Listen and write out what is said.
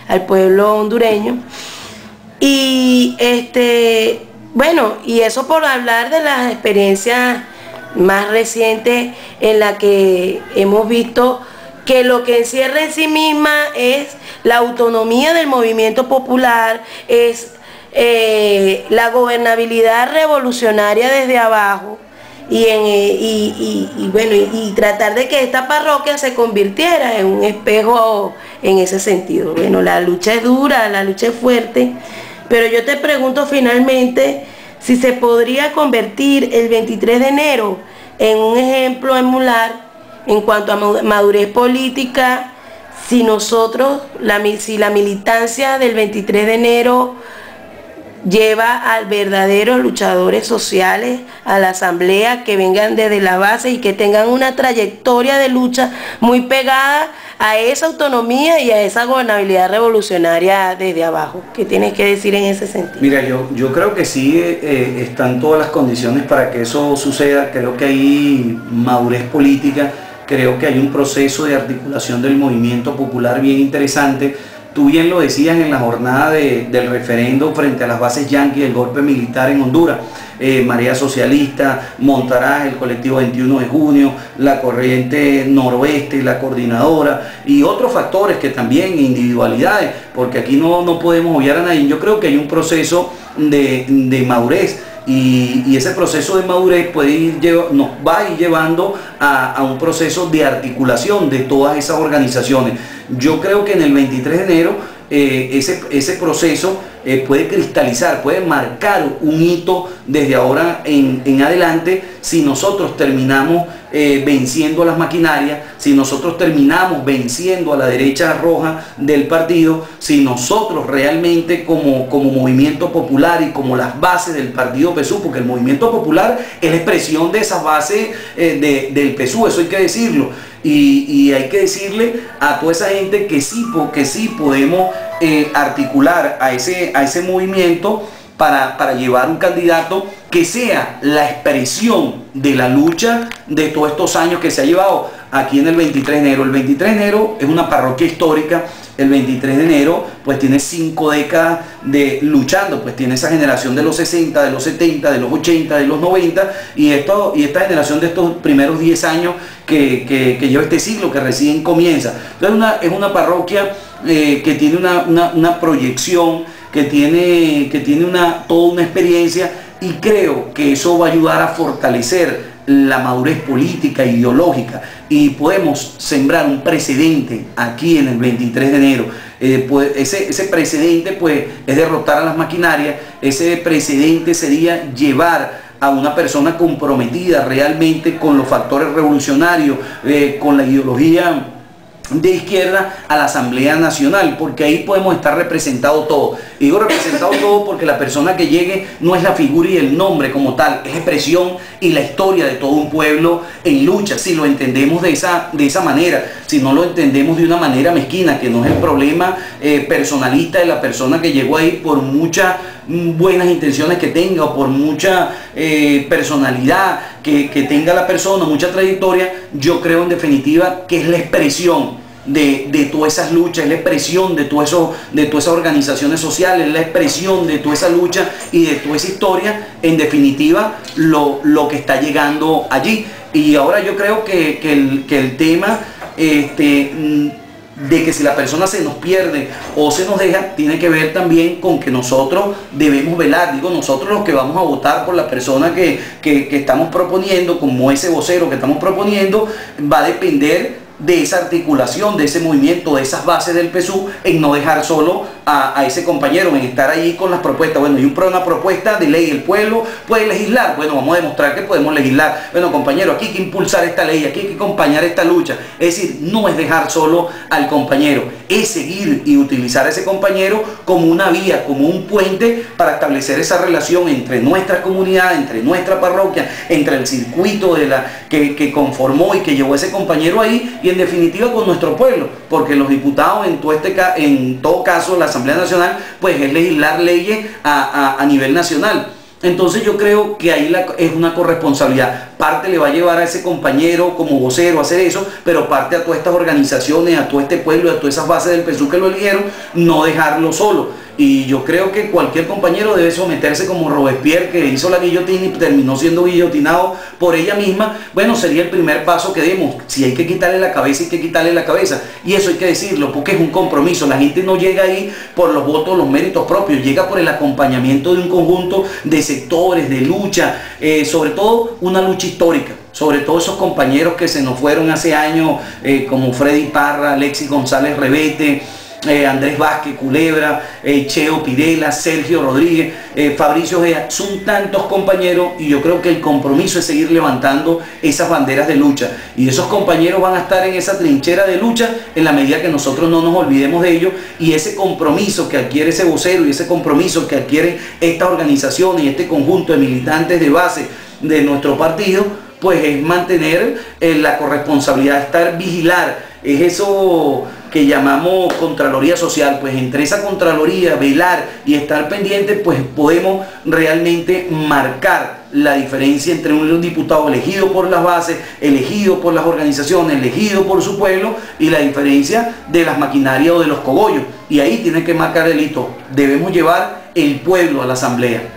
al pueblo hondureño. Y bueno, y eso por hablar de las experiencias más recientes en la que hemos visto que lo que encierra en sí misma es la autonomía del movimiento popular, es la gobernabilidad revolucionaria desde abajo y tratar de que esta parroquia se convirtiera en un espejo en ese sentido. Bueno, la lucha es dura, la lucha es fuerte, pero yo te pregunto finalmente si se podría convertir el 23 de enero en un ejemplo a emular en cuanto a madurez política, si nosotros, si la militancia del 23 de enero lleva a verdaderos luchadores sociales a la asamblea que vengan desde la base y que tengan una trayectoria de lucha muy pegada a esa autonomía y a esa gobernabilidad revolucionaria desde abajo. ¿Qué tienes que decir en ese sentido? Mira, yo creo que sí están todas las condiciones para que eso suceda. Creo que hay madurez política, creo que hay un proceso de articulación del movimiento popular bien interesante. Tú bien lo decías en la jornada del referendo frente a las bases yanquis del golpe militar en Honduras. Marea Socialista, Montaraz, el colectivo 21 de junio, la Corriente Noroeste, la Coordinadora y otros factores que también, individualidades, porque aquí no podemos obviar a nadie. Yo creo que hay un proceso de madurez. Y ese proceso de madurez nos va a ir llevando a un proceso de articulación de todas esas organizaciones. Yo creo que en el 23 de enero ese proceso puede cristalizar, puede marcar un hito desde ahora en adelante si nosotros terminamos venciendo a las maquinarias, si nosotros terminamos venciendo a la derecha roja del partido, si nosotros realmente como movimiento popular y como las bases del partido PSUV, porque el movimiento popular es la expresión de esas bases del PSUV, eso hay que decirlo. Y hay que decirle a toda esa gente que sí podemos articular a ese movimiento para llevar un candidato que sea la expresión de la lucha de todos estos años que se ha llevado aquí en el 23 de enero. El 23 de enero es una parroquia histórica. El 23 de enero pues tiene 5 décadas de luchando, pues tiene esa generación de los 60, de los 70, de los 80, de los 90 y esta generación de estos primeros 10 años que lleva este siglo que recién comienza. Entonces es una parroquia que tiene una proyección, que tiene toda una experiencia, y creo que eso va a ayudar a fortalecer la madurez política, ideológica, y podemos sembrar un precedente aquí en el 23 de enero. Ese precedente pues es derrotar a las maquinarias. Ese precedente sería llevar a una persona comprometida realmente con los factores revolucionarios, con la ideología de izquierda, a la Asamblea Nacional, porque ahí podemos estar representados todos. Y digo representados todos porque la persona que llegue no es la figura y el nombre como tal, es la expresión y la historia de todo un pueblo en lucha, si lo entendemos de esa manera, si no lo entendemos de una manera mezquina, que no es el problema personalista de la persona que llegó ahí por muchas buenas intenciones que tenga o por mucha personalidad que tenga la persona, mucha trayectoria. Yo creo en definitiva que es la expresión de todas esas luchas, es la expresión de todas esas organizaciones sociales, es la expresión de toda esa lucha y de toda esa historia, en definitiva lo que está llegando allí. Y ahora yo creo que el tema de que si la persona se nos pierde o se nos deja, tiene que ver también con que nosotros debemos velar, digo nosotros los que vamos a votar por la persona que estamos proponiendo, como ese vocero que estamos proponiendo, va a depender de esa articulación, de ese movimiento, de esas bases del PSUV, en no dejar solo a ese compañero, en estar ahí con las propuestas. Bueno, y una propuesta de ley, el pueblo puede legislar, bueno, vamos a demostrar que podemos legislar. Bueno, compañero, aquí hay que impulsar esta ley, aquí hay que acompañar esta lucha. Es decir, no es dejar solo al compañero, es seguir y utilizar a ese compañero como una vía, como un puente para establecer esa relación entre nuestra comunidad, entre nuestra parroquia, entre el circuito que conformó y que llevó a ese compañero ahí, y en definitiva con nuestro pueblo, porque los diputados en todo caso la Asamblea Nacional pues es legislar leyes a nivel nacional. Entonces yo creo que ahí es una corresponsabilidad. Parte le va a llevar a ese compañero como vocero a hacer eso, pero parte a todas estas organizaciones, a todo este pueblo, a todas esas bases del PSUV que lo eligieron, no dejarlo solo. Y yo creo que cualquier compañero debe someterse como Robespierre, que hizo la guillotina y terminó siendo guillotinado por ella misma. Bueno, sería el primer paso que demos. Si hay que quitarle la cabeza, hay que quitarle la cabeza. Y eso hay que decirlo, porque es un compromiso. La gente no llega ahí por los votos, los méritos propios, llega por el acompañamiento de un conjunto de sectores, de lucha, sobre todo una lucha histórica. Sobre todo esos compañeros que se nos fueron hace años, como Freddy Parra, Alexis González Rebete, Andrés Vázquez Culebra, Cheo Pirela, Sergio Rodríguez, Fabricio Gea. Son tantos compañeros, y yo creo que el compromiso es seguir levantando esas banderas de lucha, y esos compañeros van a estar en esa trinchera de lucha en la medida que nosotros no nos olvidemos de ellos. Y ese compromiso que adquiere ese vocero y ese compromiso que adquieren estas organizaciones y este conjunto de militantes de base de nuestro partido, pues es mantener la corresponsabilidad, estar vigilar. Es eso que llamamos Contraloría Social. Pues entre esa Contraloría, velar y estar pendiente, pues podemos realmente marcar la diferencia entre un diputado elegido por las bases, elegido por las organizaciones, elegido por su pueblo, y la diferencia de las maquinarias o de los cogollos. Y ahí tiene que marcar el hito. Debemos llevar el pueblo a la asamblea.